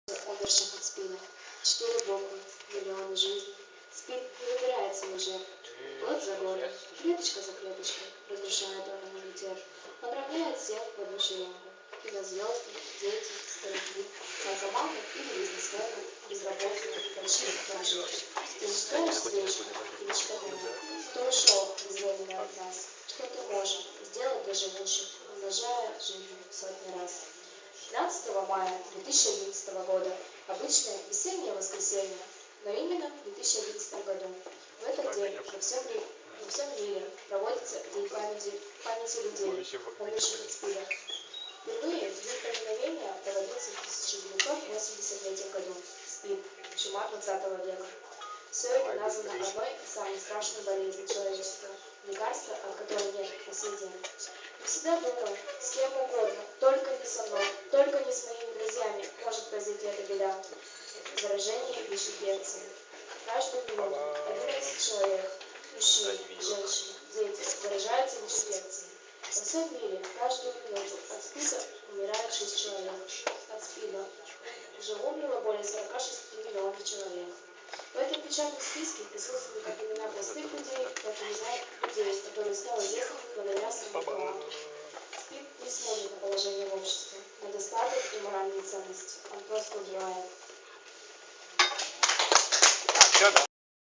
умерших от СПИДа. 4 буквы, миллионы жизней. СПИД не выбирает свою жертву. Год за годом, клеточка за клеточкой, разрушает он иммунитет. Он равняет всех в одну шеренгу. Кинозвезды, дети, старики, наркоманы или бизнесмены, безработные, врачи и бомжи. Ты устроишь свечку или что-то, кто ушел безвременно от нас. Что ты можешь сделать для живущих, умножая жизнь сотни раз. 15 мая 2011 года, обычное весеннее воскресенье, но именно в 2011 году. В этот день во всем мире проводится День памяти людей, умерших от СПИДа. Впервые день поминовения проводился в 1983 году. СПИД – чума 20 века. Все это названо одной из самых страшных болезней человечества, лекарства, от которой нет по сей день. Я всегда думала, с кем угодно, только не со мной, только не с моими друзьями может произойти эта беда. Заражение ВИЧ-инфекцией. Каждую минуту 11 человек, мужчин, женщин, дети заражаются ВИЧ-инфекцией. Во всем мире каждую минуту от СПИДа умирает 6 человек. От СПИДа уже умерло более 46 миллионов человек. В этом печатном списке присутствуют как имена простых людей, так и имена людей, которые стали известны благодаря своему таланту. СПИД не смотрит на положение в обществе, на достаток и моральные ценности. Он просто убивает.